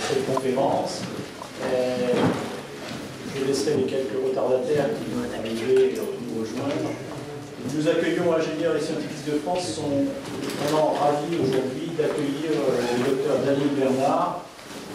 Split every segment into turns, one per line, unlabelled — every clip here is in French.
cette conférence. Je laisserai les quelques retardataires qui vont arriver nous rejoindre. Nous accueillons Ingénieurs et Scientifiques de France, sont vraiment ravis aujourd'hui d'accueillir le docteur Daniel Bernard.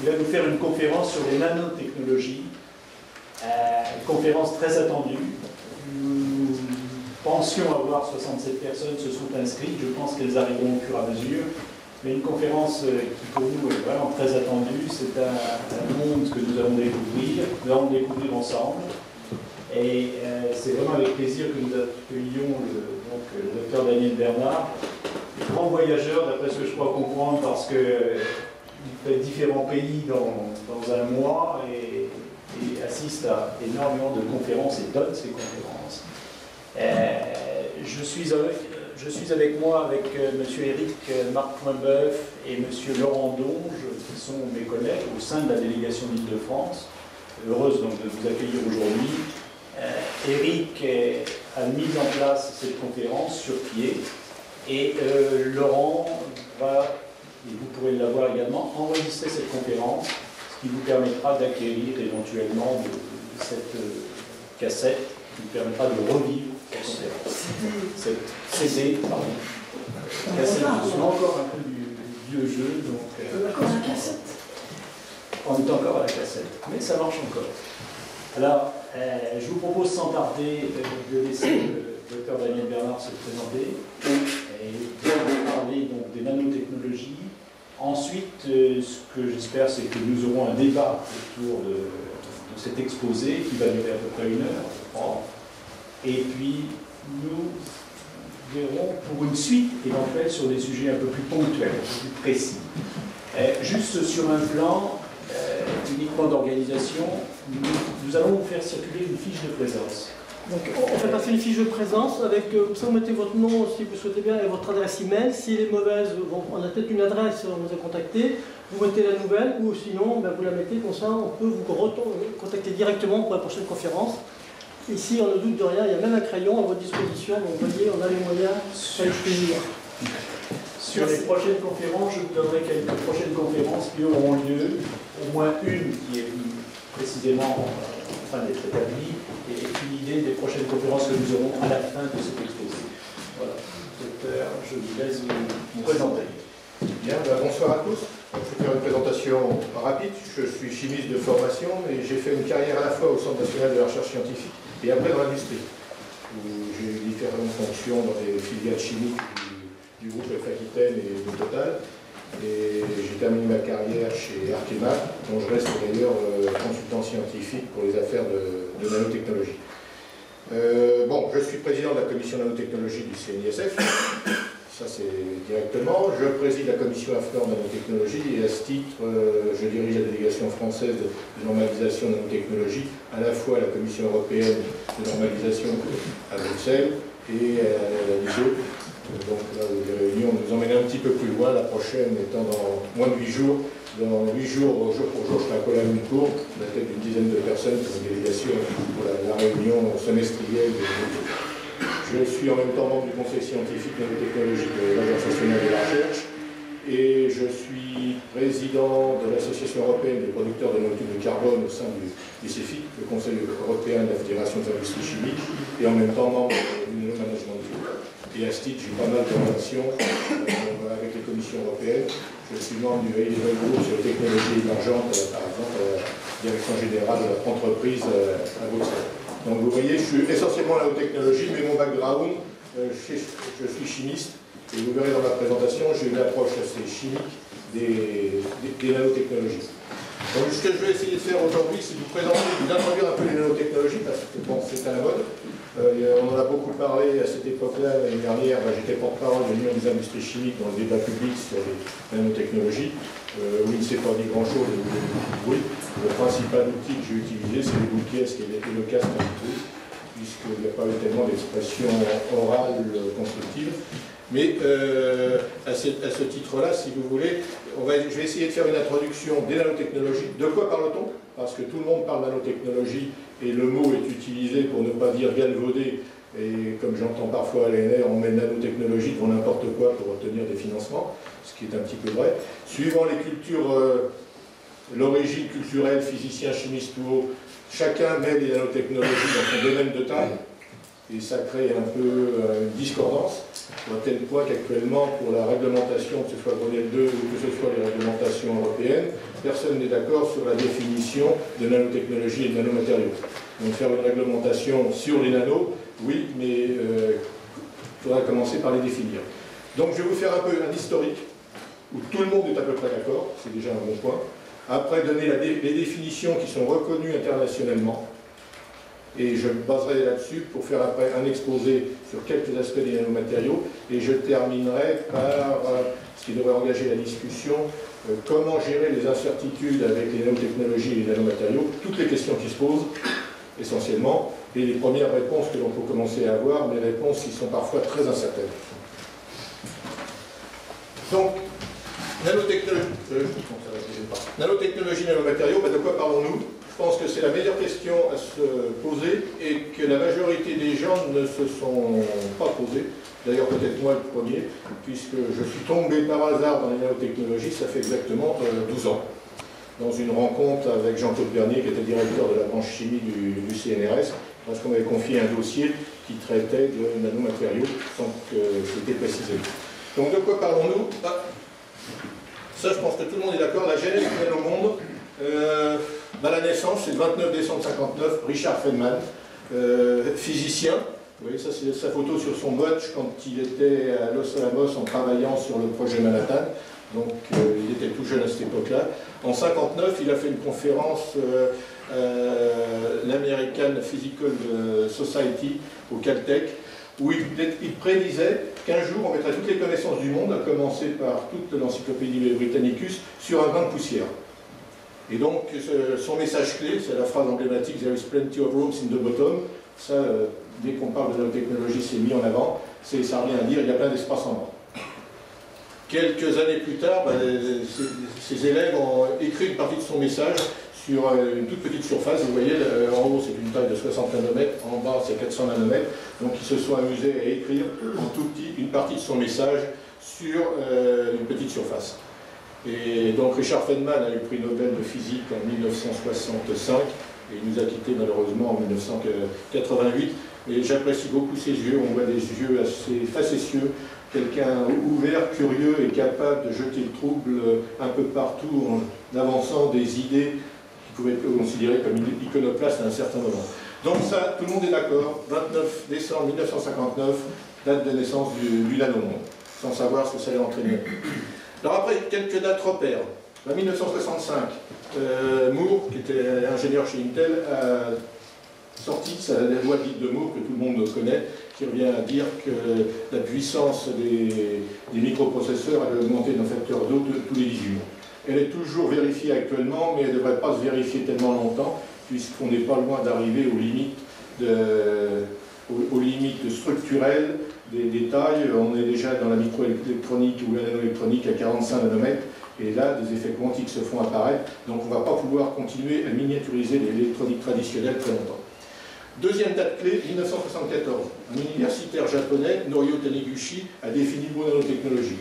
Il va nous faire une conférence sur les nanotechnologies, une conférence très attendue. Nous pensions avoir 67 personnes se sont inscrites, je pense qu'elles arriveront au fur et à mesure. Mais une conférence qui pour nous est vraiment très attendue, c'est un monde que nous allons découvrir ensemble. Et c'est vraiment avec plaisir que nous accueillons le docteur Daniel Bernard, grand voyageur d'après ce que je crois comprendre, parce qu'il fait différents pays dans un mois et assiste à énormément de conférences et donne ces conférences. Je suis avec moi avec M. Éric Marc-Poinbeuf et M. Laurent Donge, qui sont mes collègues au sein de la délégation d'Île-de-France. Heureuse donc de vous accueillir aujourd'hui. Éric a mis en place cette conférence sur pied et Laurent va, et vous pourrez l'avoir également, enregistrer cette conférence, ce qui vous permettra d'acquérir éventuellement cette cassette, qui vous permettra de revivre cette CD, pardon. Cassette, je suis encore un peu du vieux jeu, donc...
Encore la cassette.
On est encore à la cassette, mais ça marche encore. Alors, je vous propose sans tarder de laisser le docteur Daniel Bernard se présenter et de parler donc des nanotechnologies. Ensuite, ce que j'espère, c'est que nous aurons un débat autour de cet exposé qui va durer à peu près 1 heure, je crois. Et puis, nous verrons pour une suite éventuelle sur des sujets un peu plus ponctuels, un peu plus précis. Juste sur un plan uniquement d'organisation, nous allons vous faire circuler une fiche de présence.
Donc, on fait passer une fiche de présence avec, ça vous mettez votre nom si vous souhaitez bien et votre adresse email. Si elle est mauvaise, bon, on a peut-être une adresse, on vous a contacté, vous mettez la nouvelle ou sinon ben, vous la mettez comme ça, on peut vous contacter directement pour la prochaine conférence. Ici, on ne doute de rien, il y a même un crayon à votre disposition, donc vous voyez, on a les moyens, ça fait plaisir.
Sur les prochaines conférences, je vous donnerai quelques prochaines conférences qui auront lieu, au moins une qui est précisément en train d'être établie, et une idée des prochaines conférences que nous aurons à la fin de cet exposé. Voilà, docteur, je vous laisse vous présenter.
Bien, ben bonsoir à tous. Je vais faire une présentation rapide. Je suis chimiste de formation et j'ai fait une carrière à la fois au Centre national de la recherche scientifique et après dans l'industrie, où j'ai eu différentes fonctions dans les filiales chimiques du groupe F Aquitaine et de Total. Et j'ai terminé ma carrière chez Arkema, dont je reste d'ailleurs consultant scientifique pour les affaires de nanotechnologie. Bon, je suis président de la commission nanotechnologie du CNISF, ça c'est directement. Je préside la commission AFNOR nanotechnologie et à ce titre, je dirige la délégation française de normalisation nanotechnologie, à la fois à la Commission européenne de normalisation à Bruxelles et à la NISO. Donc là, les réunions nous emmènent un petit peu plus loin, la prochaine étant dans moins de 8 jours. Dans 8 jours, jour pour jour, je serai à Kuala Lumpur, à la tête d'une dizaine de personnes pour une délégation pour la réunion semestrielle de l'UNESCO. Je suis en même temps membre du conseil scientifique nanotechnologique de l'Agence nationale de la recherche et je suis président de l'Association européenne des producteurs de nanotubes de carbone au sein du CEFIC, le Conseil européen de la Fédération des industries chimiques, et en même temps membre du management du groupe. Et à ce titre, j'ai pas mal de relations avec les commissions européennes. Je suis membre du High-Level Group sur les technologies émergentes, par exemple, à la direction générale de l'entreprise à Bruxelles. Donc vous voyez, je suis essentiellement à la haute technologie, mais mon background, je suis chimiste, et vous verrez dans ma présentation, j'ai une approche assez chimique des nanotechnologies. Donc ce que je vais essayer de faire aujourd'hui, c'est de vous présenter, de vous introduire un peu les nanotechnologies, parce que bon, c'est à la mode. On en a beaucoup parlé à cette époque-là, l'année dernière, j'étais porte-parole de l'Union des industries chimiques dans le débat public sur les nanotechnologies, où il ne s'est pas dit grand-chose au niveau du bruit. Le principal outil que j'ai utilisé, c'est les bouquets et le casque anti-bruit, puisqu'il n'y a pas eu tellement d'expression orale constructive. Mais à ce titre-là, si vous voulez, je vais essayer de faire une introduction des nanotechnologies. De quoi parle-t-on? Parce que tout le monde parle nanotechnologie et le mot est utilisé pour ne pas dire galvaudé. Et comme j'entends parfois à l'ANR, on met nanotechnologie devant n'importe quoi pour obtenir des financements, ce qui est un petit peu vrai. Suivant les cultures l'origine culturelle, physicien, chimiste ou autre, chacun met des nanotechnologies dans son domaine de taille, et ça crée un peu une discordance, à tel point qu'actuellement, pour la réglementation, que ce soit Grenelle 2 ou que ce soit les réglementations européennes, personne n'est d'accord sur la définition de nanotechnologie et de nanomatériaux. Donc faire une réglementation sur les nanos, oui, mais il faudra commencer par les définir. Donc je vais vous faire un peu un historique, où tout le monde est à peu près d'accord, c'est déjà un bon point. Après, donner les définitions qui sont reconnues internationalement, et je me baserai là-dessus pour faire après un exposé sur quelques aspects des nanomatériaux, et je terminerai par ce qui devrait engager la discussion, comment gérer les incertitudes avec les nanotechnologies et les nanomatériaux, toutes les questions qui se posent, essentiellement, et les premières réponses que l'on peut commencer à avoir, mais réponses qui sont parfois très incertaines. Donc, nanotechnologie, nanomatériaux, de quoi parlons-nous? Je pense que c'est la meilleure question à se poser et que la majorité des gens ne se sont pas posés. D'ailleurs, peut-être moi le premier, puisque je suis tombé par hasard dans les nanotechnologies, ça fait exactement 12 ans. Dans une rencontre avec Jean-Claude Bernier, qui était directeur de la branche chimie du CNRS, parce qu'on m'avait confié un dossier qui traitait de nanomatériaux sans que c'était précisé. Donc de quoi parlons-nous? Ça, je pense que tout le monde est d'accord. La genèse du nanomonde, la naissance, c'est le 29 décembre 1959, Richard Feynman, physicien. Vous voyez, ça c'est sa photo sur son watch quand il était à Los Alamos en travaillant sur le projet Manhattan. Donc il était tout jeune à cette époque-là. En 1959, il a fait une conférence l'American Physical Society au Caltech, où il prédisait qu'un jour on mettrait toutes les connaissances du monde, à commencer par toute l'encyclopédie Britannicus, sur un grain de poussière. Et donc son message clé, c'est la phrase emblématique « There is plenty of rooms in the bottom ». Ça, dès qu'on parle de nanotechnologie, c'est mis en avant. Ça n'a rien à dire, il y a plein d'espace en bas. Quelques années plus tard, ses élèves ont écrit une partie de son message sur une toute petite surface. Vous voyez, en haut c'est une taille de 60 nanomètres, en bas c'est 400 nanomètres. Donc ils se sont amusés à écrire en tout petit une partie de son message sur une petite surface. Et donc Richard Feynman a eu le prix Nobel de physique en 1965, et il nous a quittés malheureusement en 1988. Et j'apprécie beaucoup ses yeux, on voit des yeux assez facétieux, quelqu'un ouvert, curieux et capable de jeter le trouble un peu partout en avançant des idées qui pouvaient être considérées comme iconoclastes à un certain moment. Donc ça, tout le monde est d'accord, 29 décembre 1959, date de naissance du nanomonde, sans savoir ce que ça allait entraîner. Alors après, quelques dates repères. En 1965, Moore, qui était ingénieur chez Intel, a sorti la loi dite de Moore, que tout le monde connaît, qui revient à dire que la puissance des microprocesseurs allait augmenter d'un facteur 2 tous les 18 mois. Elle est toujours vérifiée actuellement, mais elle ne devrait pas se vérifier tellement longtemps, puisqu'on n'est pas loin d'arriver aux limites structurelles des tailles. On est déjà dans la microélectronique ou la nanoélectronique à 45 nanomètres, et là, des effets quantiques se font apparaître, donc on ne va pas pouvoir continuer à miniaturiser l'électronique traditionnelle très longtemps. Deuxième date clé, 1974. Un universitaire japonais, Norio Taniguchi, a défini le mot nanotechnologie.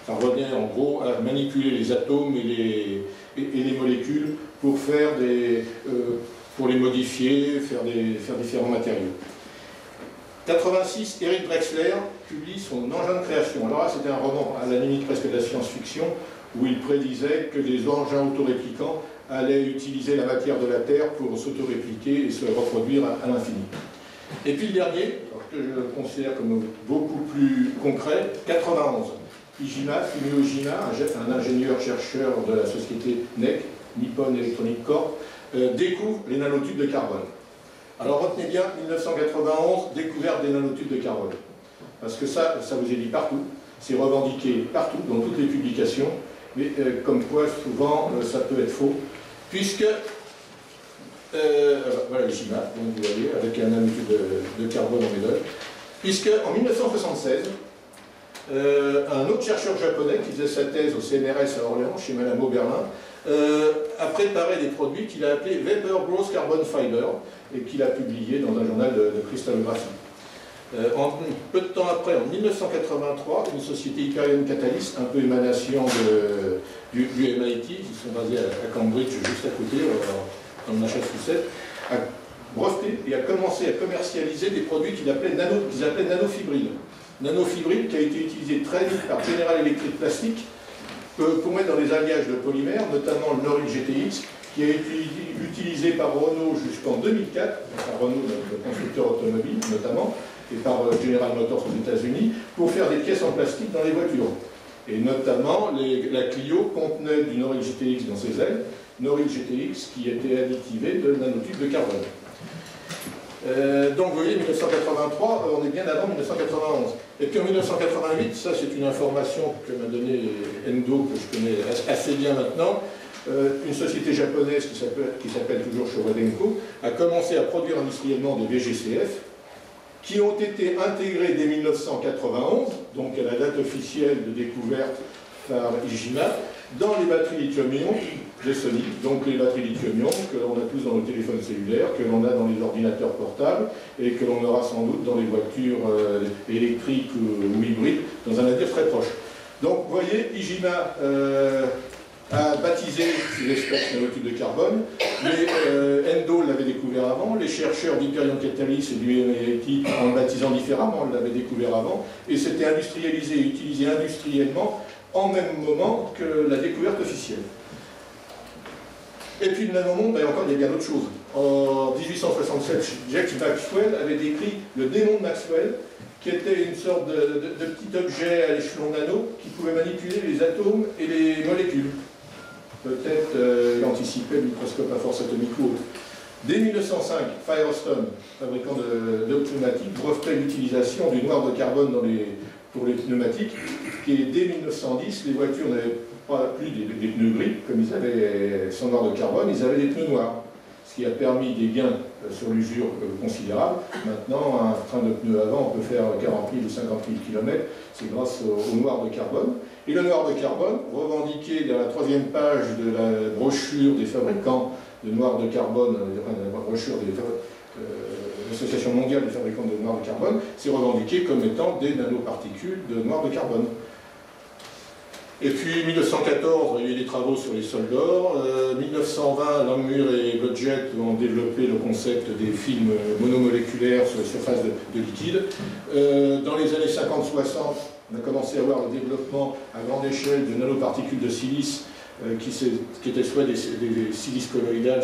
Ça revenait en gros à manipuler les atomes et les molécules pour pour les modifier, faire différents matériaux. 86, Eric Drexler publie son engin de création. Alors là, c'était un roman à la limite presque de la science-fiction, où il prédisait que des engins autoréplicants allaient utiliser la matière de la Terre pour s'autorépliquer et se reproduire à l'infini. Et puis le dernier, que je considère comme beaucoup plus concret, 91. Fumio Ijima, un ingénieur-chercheur de la société NEC, Nippon Electronic Corp, découvre les nanotubes de carbone. Alors retenez bien, 1991, découverte des nanotubes de carbone. Parce que ça vous est dit partout, c'est revendiqué partout, dans toutes les publications, mais comme quoi souvent ça peut être faux, puisque, voilà Ijima, donc vous voyez, avec un nanotube de carbone en méthode, puisque en 1976, un autre chercheur japonais qui faisait sa thèse au CNRS à Orléans, chez Madame Oberlin, a préparé des produits qu'il a appelés Vapor Growth Carbon Fiber et qu'il a publié dans un journal de cristallographie. Peu de temps après, en 1983, une société Hyperion Catalyst, un peu émanation du MIT, qui sont basés à Cambridge, juste à côté, dans le Massachusetts, a breveté et a commencé à commercialiser des produits qu'ils appelaient nanofibril. Nanofibril qui a été utilisé très vite par General Electric Plastic pour mettre dans les alliages de polymères, notamment le Noryl GTX, qui a été utilisé par Renault jusqu'en 2004, par Renault, le constructeur automobile notamment, et par General Motors aux États-Unis, pour faire des pièces en plastique dans les voitures. Et notamment, la Clio contenait du Noryl GTX dans ses ailes, Noryl GTX qui était additivé de nanotubes de carbone. Donc vous voyez, 1983, on est bien avant 1991. Et puis en 1988, ça c'est une information que m'a donnée Endo, que je connais assez bien maintenant, une société japonaise qui s'appelle toujours Showa-Denko, a commencé à produire industriellement des VGCF, qui ont été intégrés dès 1991, donc à la date officielle de découverte par Ijima, dans les batteries lithium-ion de Sony. Donc les batteries lithium-ion que l'on a tous dans nos téléphones cellulaires, que l'on a dans les ordinateurs portables et que l'on aura sans doute dans les voitures électriques ou hybrides dans un avenir très proche. Donc vous voyez, Ijima a baptisé ces espèces nanotubes de carbone, mais Endo l'avait découvert avant, les chercheurs d'Hyperion Catalyst et du MIT, en le baptisant différemment, l'avaient découvert avant, et c'était industrialisé et utilisé industriellement en même moment que la découverte officielle. Et puis le nanomonde, et encore il y a bien d'autres choses. En 1867, Jacques Maxwell avait décrit le démon de Maxwell, qui était une sorte de petit objet à l'échelon nano qui pouvait manipuler les atomes et les molécules. Peut-être il anticipait le microscope à force atomique ou autre. Dès 1905, Firestone, fabricant de pneumatiques, brevetait l'utilisation du noir de carbone pour les pneumatiques, et dès 1910, les voitures n'avaient pas plus des pneus gris, comme ils avaient sans noir de carbone, ils avaient des pneus noirs, ce qui a permis des gains sur l'usure considérables. Maintenant, un train de pneus avant, on peut faire 40 000 ou 50 000 km, c'est grâce au noir de carbone. Et le noir de carbone, revendiqué dans la 3e page de la brochure des fabricants de noir de carbone, la brochure de l'Association mondiale des fabricants de noir de carbone, c'est revendiqué comme étant des nanoparticules de noir de carbone. Et puis 1914, il y a eu des travaux sur les sols d'or. 1920, Langmuir et Blodgett ont développé le concept des films monomoléculaires sur la surface de liquide. Dans les années 50-60, on a commencé à voir le développement à grande échelle de nanoparticules de silice qui étaient soit des silices colloïdales,